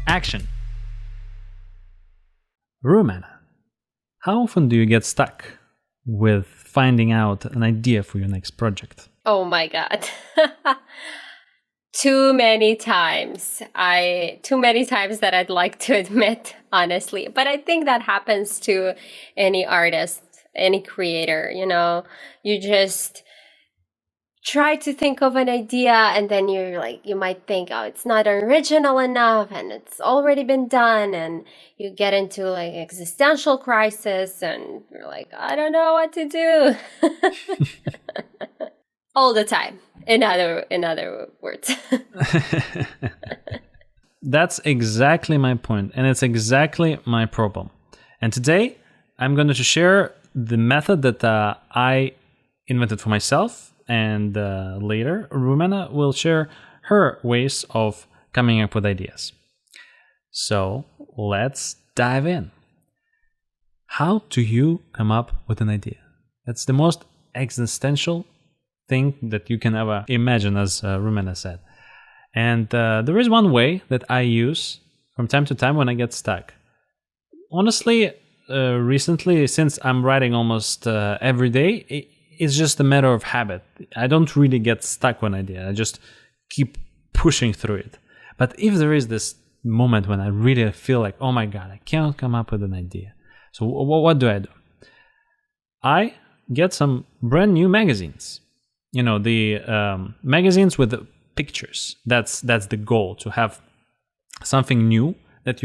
Action! Rumena, how often do you get stuck with finding out an idea for your next project? Oh my God. Too many times. Too many times that I'd like to admit, honestly. But I think that happens to any artist, any creator, You just try to think of an idea and then you might think, oh, it's not original enough and it's already been done, and you get into like existential crisis and you're like, I don't know what to do. All the time, in other words. That's exactly my point, and it's exactly my problem. And today I'm going to share the method that I invented for myself, and later Rumena will share her ways of coming up with ideas. So let's dive in. How do you come up with an idea? That's the most existential thing that you can ever imagine, as Rumena said. And there is one way that I use from time to time when I get stuck. Honestly, recently, since I'm writing almost every day, it's just a matter of habit. I don't really get stuck on an idea. I just keep pushing through it. But if there is this moment when I really feel like, oh my God, I can't come up with an idea. So what do? I get some brand new magazines. The magazines with the pictures. That's the goal, to have something new that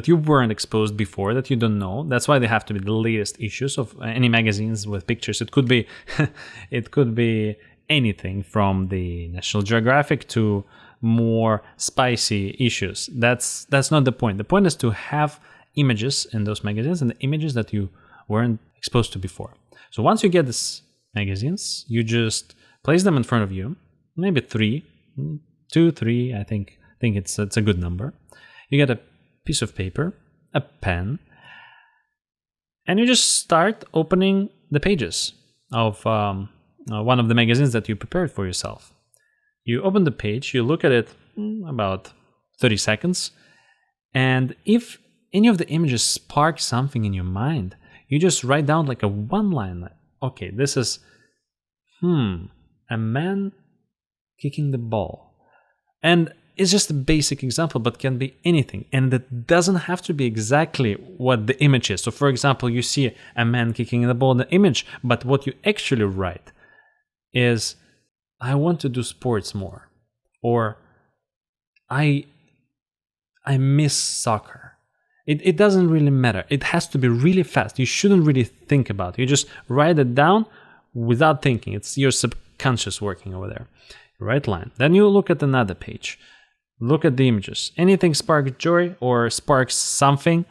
you weren't exposed before, that you don't know. That's why they have to be the latest issues of any magazines with pictures. It could be anything from the National Geographic to more spicy issues. That's not the point. The point is to have images in those magazines, and the images that you weren't exposed to before. So once you get these magazines, you just place them in front of you, maybe 2, 3. I think it's a good number. You get a piece of paper, a pen, and you just start opening the pages of one of the magazines that you prepared for yourself. You open the page, you look at it about 30 seconds, and if any of the images spark something in your mind, you just write down like a one line. Okay, this is a man kicking the ball. And it's just a basic example, but can be anything. And it doesn't have to be exactly what the image is. So for example, you see a man kicking the ball in the image, but what you actually write is, I want to do sports more. Or I miss soccer. It doesn't really matter. It has to be really fast. You shouldn't really think about it. You just write it down without thinking. It's your subconscious working over there. Right line. Then you look at another page. Look at the images. Anything sparks joy or sparks something,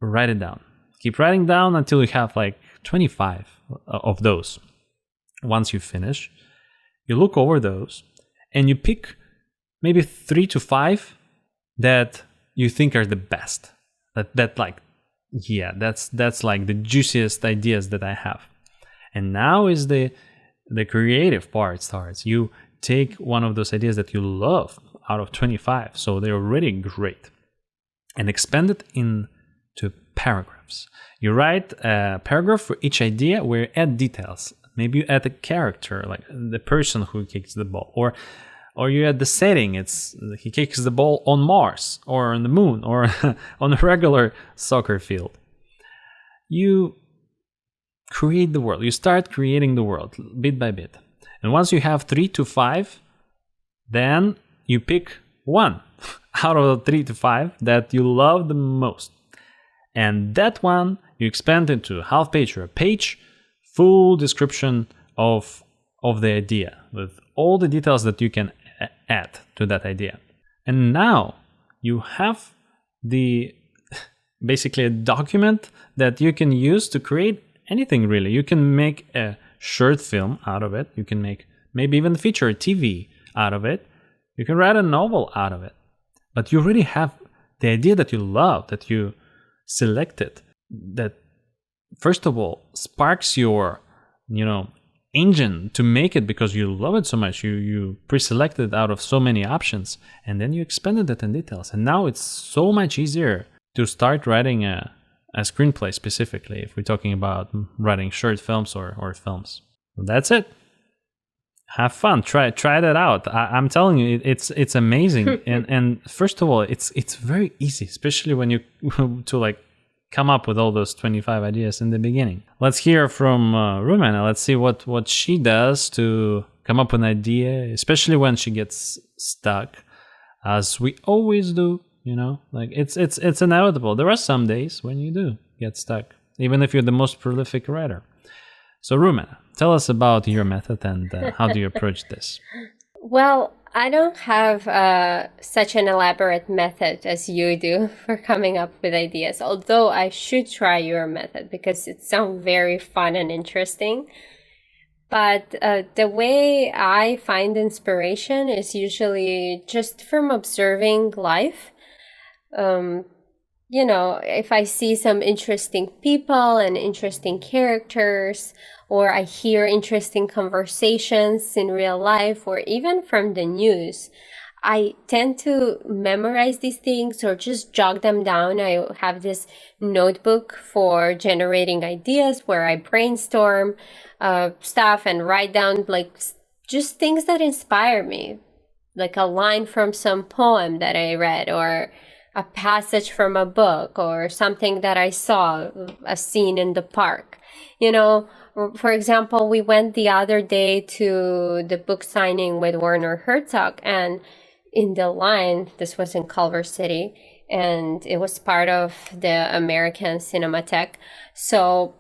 write it down. Keep writing down until you have like 25 of those. Once you finish, you look over those and you pick maybe 3 to 5 that you think are the best. That's like the juiciest ideas that I have. And now is the creative part starts. You take one of those ideas that you love out of 25, so they're already great, and expand it into paragraphs. You write a paragraph for each idea where you add details. Maybe you add a character, like the person who kicks the ball, or you add the setting. It's he kicks the ball on Mars or on the moon or on a regular soccer field. You create the world. You start creating the world bit by bit. And once you have 3 to 5, then you pick one out of the 3 to 5 that you love the most. And that one you expand into a half page or a page, full description of the idea with all the details that you can add to that idea. And now you have basically a document that you can use to create anything really. You can make a short film out of it. You can make maybe even feature a TV out of it. You can write a novel out of it. But you already have the idea that you love, that you selected, that first of all sparks your, engine to make it because you love it so much. You pre-selected out of so many options, and then you expanded it in details. And now it's so much easier to start writing a screenplay specifically, if we're talking about writing short films or films. That's it. Have fun. Try that out. I'm telling you, it's amazing. and first of all, it's very easy, especially when you to like come up with all those 25 ideas in the beginning. Let's hear from Rumena. Let's see what she does to come up with an idea, especially when she gets stuck, as we always do. Like it's inevitable. There are some days when you do get stuck, even if you're the most prolific writer. So Rumena, tell us about your method and how do you approach this? Well, I don't have such an elaborate method as you do for coming up with ideas, although I should try your method because it sounds very fun and interesting. But the way I find inspiration is usually just from observing life. If I see some interesting people and interesting characters, or I hear interesting conversations in real life, or even from the news, I tend to memorize these things or just jot them down. I have this notebook for generating ideas where I brainstorm stuff and write down like just things that inspire me, like a line from some poem that I read, or a passage from a book, or something that I saw, a scene in the park. For example, we went the other day to the book signing with Werner Herzog, and in the line, this was in Culver City, and it was part of the American Cinematheque. So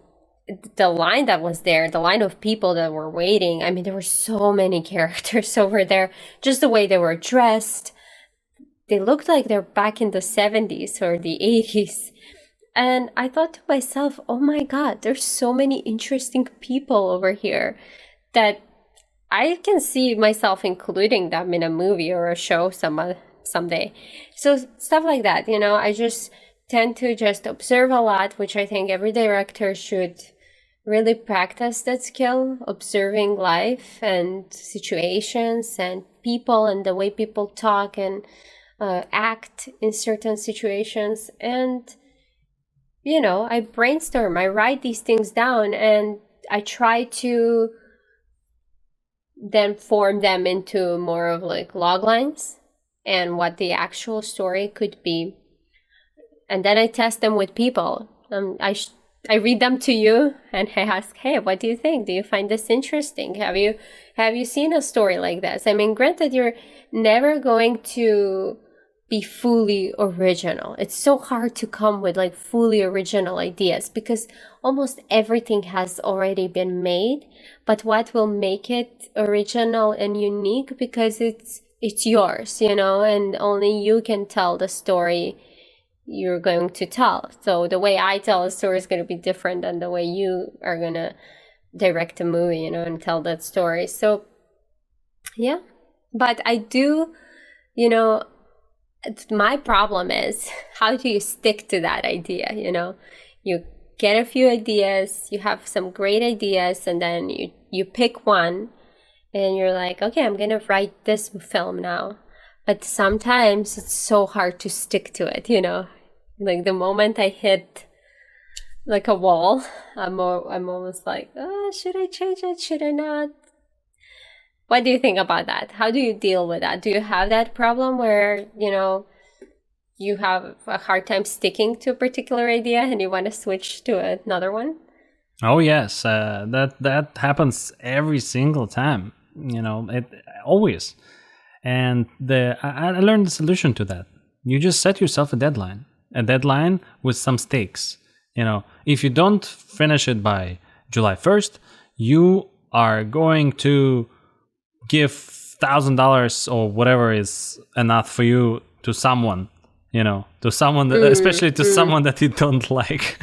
the line that was there, the line of people that were waiting, I mean, there were so many characters over there, just the way they were dressed. They looked like they're back in the 70s or the 80s. And I thought to myself, oh my God, there's so many interesting people over here that I can see myself including them in a movie or a show someday. So stuff like that, I just tend to just observe a lot, which I think every director should really practice that skill, observing life and situations and people and the way people talk and act in certain situations. And I brainstorm, I write these things down, and I try to then form them into more of like log lines and what the actual story could be. And then I test them with people. I read them to you and I ask, hey, what do you think? Do you find this interesting? Have you seen a story like this? I mean, granted, you're never going to be fully original. It's so hard to come with like fully original ideas because almost everything has already been made. But what will make it original and unique, because it's yours, and only you can tell the story you're going to tell. So the way I tell a story is going to be different than the way you are going to direct a movie, and tell that story. So yeah, but I do, my problem is, how do you stick to that idea? You get a few ideas, you have some great ideas, and then you pick one and you're like, okay, I'm going to write this film now. But sometimes it's so hard to stick to it, like the moment I hit like a wall, I'm almost like, oh, should I change it? Should I not? What do you think about that? How do you deal with that? Do you have that problem where, you have a hard time sticking to a particular idea and you want to switch to another one? Oh, yes. That happens every single time, it always. And I learned the solution to that. You just set yourself a deadline with some stakes. If you don't finish it by July 1st, you are going to give $1,000 or whatever is enough for you to someone, to someone that, especially to someone that you don't like,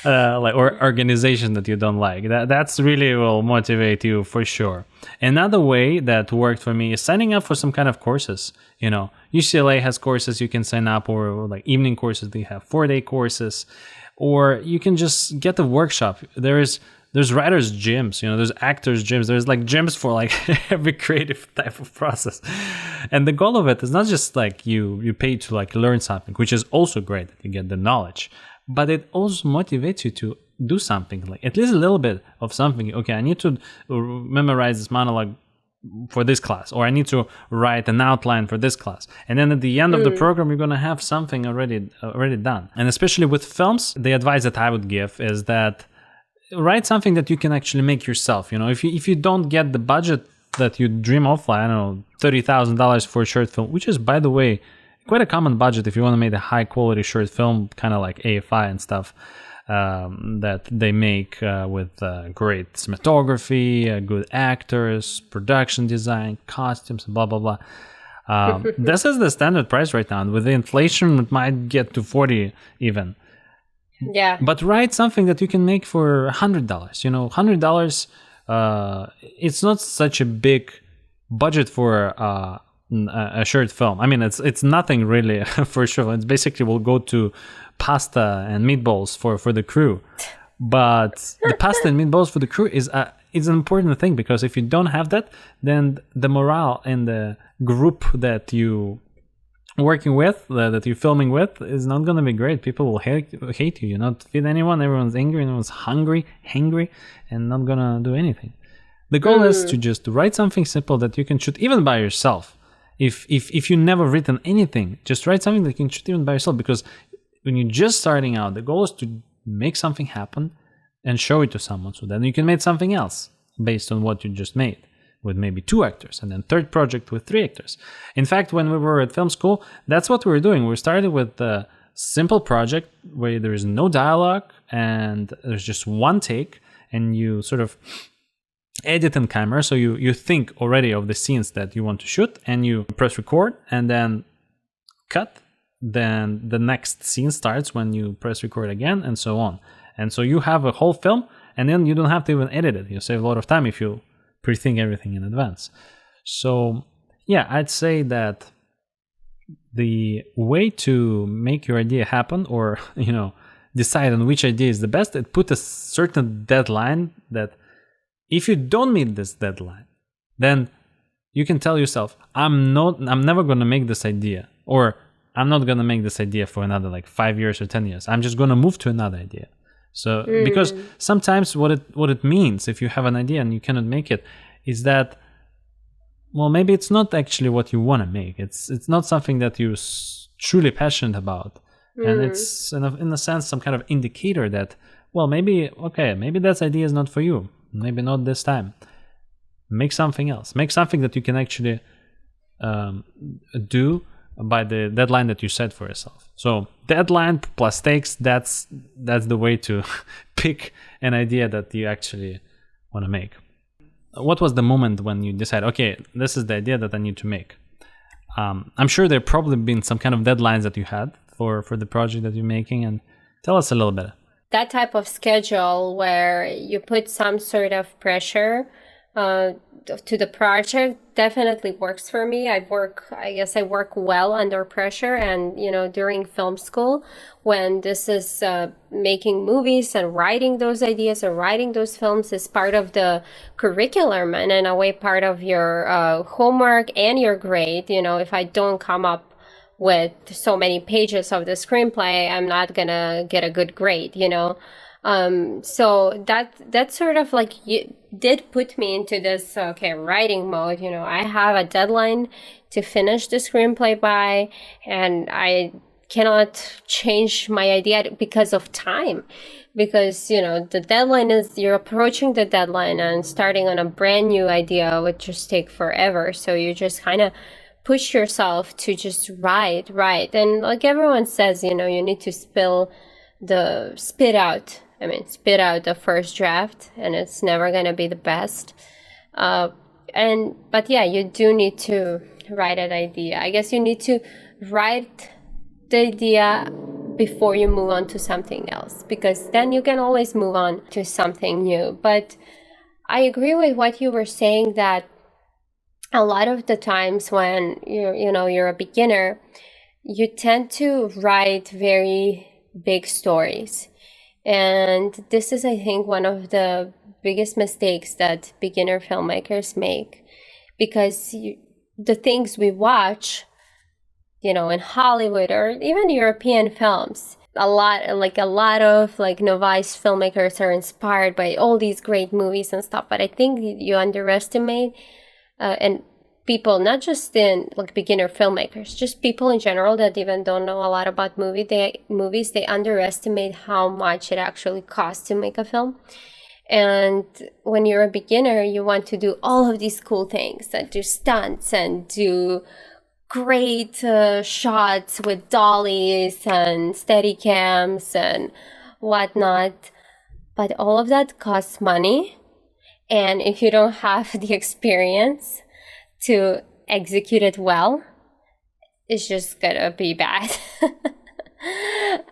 or organization that you don't like. That's really will motivate you for sure. Another way that worked for me is signing up for some kind of courses. UCLA has courses you can sign up, or like evening courses. They have 4-day courses, or you can just get a workshop. There's there's writers gyms, there's actors gyms, there's like gyms for like every creative type of process. And the goal of it is not just like you pay to like learn something, which is also great that you get the knowledge, but it also motivates you to do something, like at least a little bit of something. Okay, I need to memorize this monologue for this class, or I need to write an outline for this class, and then at the end of the program you're going to have something already done. And especially with films, the advice that I would give is that write something that you can actually make yourself. If you don't get the budget that you dream of, like, I don't know, $30,000 for a short film, which is, by the way, quite a common budget if you want to make a high quality short film, kind of like AFI and stuff, that they make with great cinematography, good actors, production design, costumes, blah blah blah. This is the standard price right now, and with the inflation it might get to 40 even. Yeah. But write something that you can make for $100. $100, it's not such a big budget for a short film. I mean, it's nothing really for sure. It's basically will go to pasta and meatballs for the crew. But the pasta and meatballs for the crew is an important thing, because if you don't have that, then the morale in the group that you working with, that you're filming with, is not going to be great. People will hate you. You're not feed anyone. Everyone's angry. Everyone's hangry, and not going to do anything. The goal is to just write something simple that you can shoot even by yourself. If you never written anything, just write something that you can shoot even by yourself, because when you're just starting out, the goal is to make something happen and show it to someone, so then you can make something else based on what you just made, with maybe 2 actors, and then third project with 3 actors. In fact, when we were at film school, that's what we were doing. We started with a simple project where there is no dialogue and there's just one take, and you sort of edit in camera. So you think already of the scenes that you want to shoot, and you press record and then cut. Then the next scene starts when you press record again, and so on. And so you have a whole film, and then you don't have to even edit it. You save a lot of time if you pre-think everything in advance. So yeah, I'd say that the way to make your idea happen, or decide on which idea is the best, it put a certain deadline, that if you don't meet this deadline, then you can tell yourself, I'm never going to make this idea, or I'm not going to make this idea for another like 5 years or 10 years. I'm just going to move to another idea. So because sometimes what it means, if you have an idea and you cannot make it, is that, well, maybe it's not actually what you want to make. It's not something that you're truly passionate about. And it's in a sense some kind of indicator that, well, maybe that idea is not for you. Maybe not this time. Make something else. Make something that you can actually do by the deadline that you set for yourself. So deadline plus stakes, that's the way to pick an idea that you actually want to make. What was the moment when you decide, okay, this is the idea that I need to make? I'm sure there probably been some kind of deadlines that you had for the project that you're making, and tell us a little bit. That type of schedule where you put some sort of pressure to the project definitely works for me. I work well under pressure, and during film school, when this is making movies and writing those ideas and writing those films is part of the curriculum, and in a way part of your homework and your grade. If I don't come up with so many pages of the screenplay, I'm not gonna get a good grade. So that sort of like did put me into this writing mode. I have a deadline to finish the screenplay by, and I cannot change my idea because of time, because the deadline is, you're approaching the deadline, and starting on a brand new idea would just take forever. So you just kind of push yourself to just write, and like everyone says, you need to spit out the first draft, and it's never going to be the best. But yeah, you do need to write an idea. I guess you need to write the idea before you move on to something else, because then you can always move on to something new. But I agree with what you were saying, that a lot of the times when you're a beginner, you tend to write very big stories. And this is, I think, one of the biggest mistakes that beginner filmmakers make, because the things we watch, in Hollywood or even European films, a lot of novice filmmakers are inspired by all these great movies and stuff. But I think you underestimate, and people, not just in beginner filmmakers, just people in general that even don't know a lot about movies, they underestimate how much it actually costs to make a film. And when you're a beginner, you want to do all of these cool things and do stunts and do great shots with dollies and steady cams and whatnot. But all of that costs money. And if you don't have the experience to execute it well, it's just gonna be bad.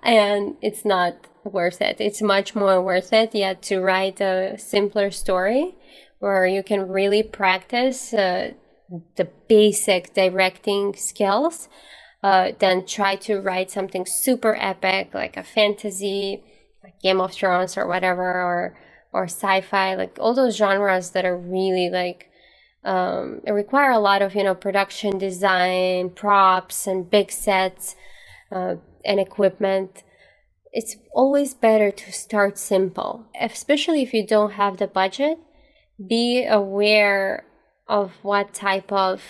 And it's not worth it. It's much more worth it to write a simpler story where you can really practice the basic directing skills, than try to write something super epic like a fantasy, like Game of Thrones or whatever, or sci-fi, like all those genres that are really it require a lot of production design, props, and big sets, and equipment. It's always better to start simple, especially if you don't have the budget. Be aware of what type of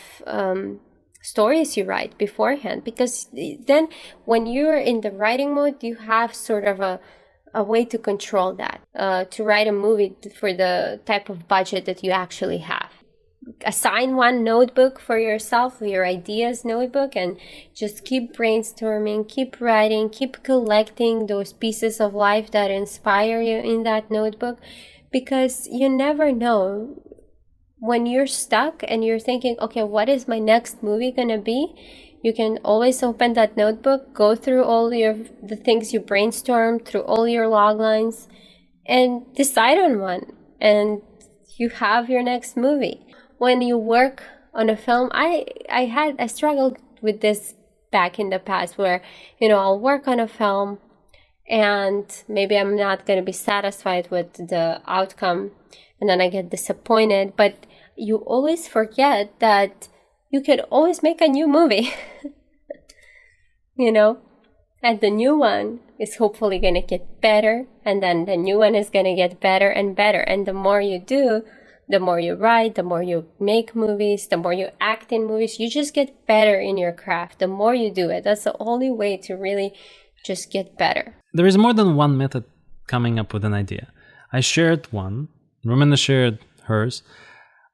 stories you write beforehand, because then when you're in the writing mode, you have sort of a way to control that, to write a movie for the type of budget that you actually have. Assign one notebook for yourself, your ideas notebook, and just keep brainstorming, keep writing, keep collecting those pieces of life that inspire you in that notebook, because you never know when you're stuck and you're thinking, okay, what is my next movie gonna be? You can always open that notebook, go through all the things you brainstormed, through all your log lines, and decide on one, and you have your next movie. When you work on a film, I struggled with this back in the past, where I'll work on a film and maybe I'm not going to be satisfied with the outcome, and then I get disappointed. But you always forget that you can always make a new movie. And the new one is hopefully going to get better, and then the new one is going to get better and better. And the more you do, the more you write, the more you make movies, the more you act in movies, you just get better in your craft. The more you do it, that's the only way to really just get better. There is more than one method coming up with an idea. I shared one, Rumena shared hers,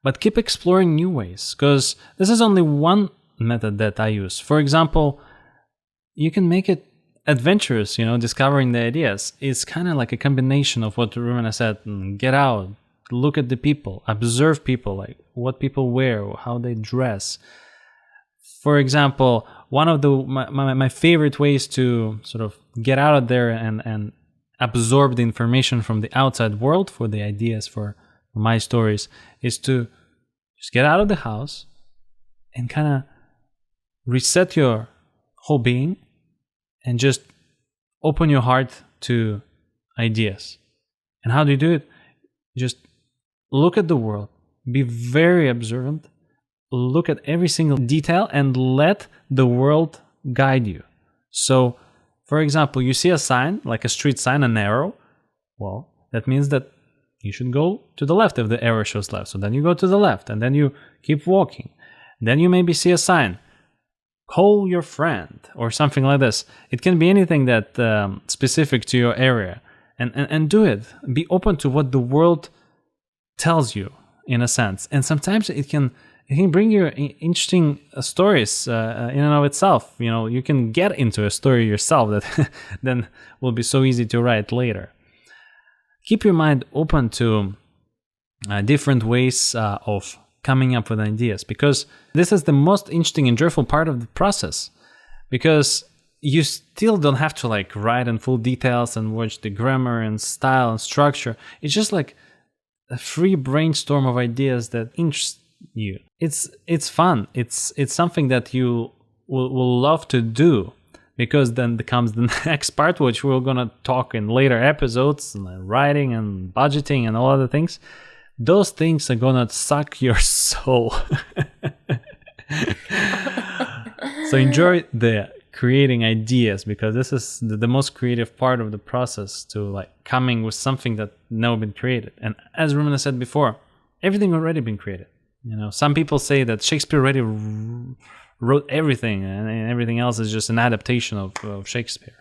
but keep exploring new ways, because this is only one method that I use. For example, you can make it adventurous, discovering the ideas. It's kind of like a combination of what Rumena said: get out, look at the people, observe people, like what people wear, how they dress. For example, one of my favorite ways to sort of get out of there and absorb the information from the outside world for the ideas for my stories is to just get out of the house and kind of reset your whole being and just open your heart to ideas. And how do you do it? Just look at the world, be very observant, look at every single detail, and let the world guide you. So, for example, you see a sign, like a street sign, an arrow. Well, that means that you should go to the left if the arrow shows left. So then you go to the left, and then you keep walking. Then you maybe see a sign, call your friend, or something like this. It can be anything that specific to your area, and do it. Be open to what the world tells you, in a sense. And sometimes it can bring you interesting stories in and of itself. You can get into a story yourself that then will be so easy to write later. Keep your mind open to different ways of coming up with ideas, because this is the most interesting and joyful part of the process, because you still don't have to write in full details and watch the grammar and style and structure. It's just like a free brainstorm of ideas that interest you. It's fun. It's something that you will love to do, because then comes the next part, which we're gonna talk in later episodes, like writing and budgeting and all other things. Those things are gonna suck your soul. So enjoy the creating ideas, because this is the most creative part of the process, to like coming with something that never been created. And as Rumena said before, everything already been created. You know, some people say that Shakespeare already wrote everything, and everything else is just an adaptation of Shakespeare.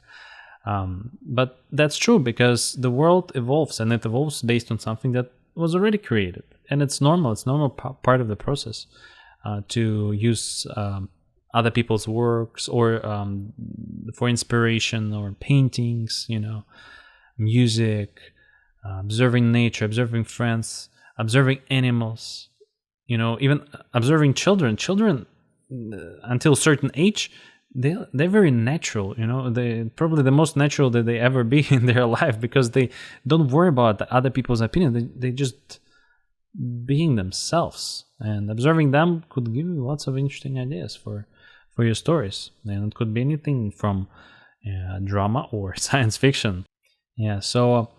But that's true, because the world evolves, and it evolves based on something that was already created, and it's normal. It's normal part of the process to use other people's works, or for inspiration, or paintings, you know, music, observing nature, observing friends, observing animals, you know, even observing children. Children, until a certain age, they're very natural, you know. They probably the most natural that they ever be in their life, because they don't worry about the other people's opinion. They just being themselves, and observing them could give you lots of interesting ideas for your stories. And it could be anything from drama or science fiction. Yeah, so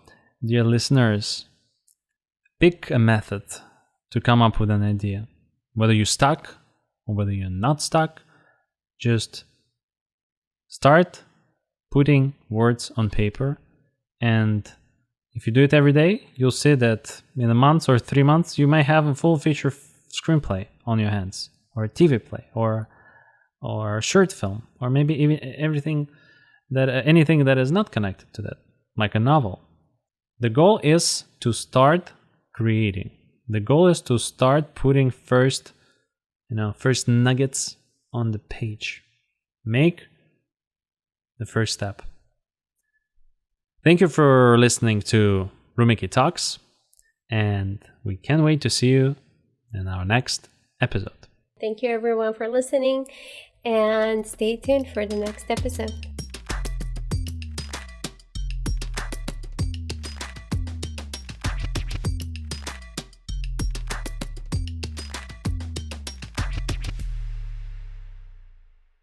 dear listeners, pick a method to come up with an idea. Whether you're stuck or whether you're not stuck, just start putting words on paper. And if you do it every day, you'll see that in a month or 3 months, you may have a full feature screenplay on your hands, or a TV play, or a short film, or maybe even anything that is not connected to that, like a novel. The goal is to start creating. The goal is to start putting first nuggets on the page. Make the first step. Thank you for listening to Rumikay Talks, and we can't wait to see you in our next episode. Thank you everyone for listening, and stay tuned for the next episode.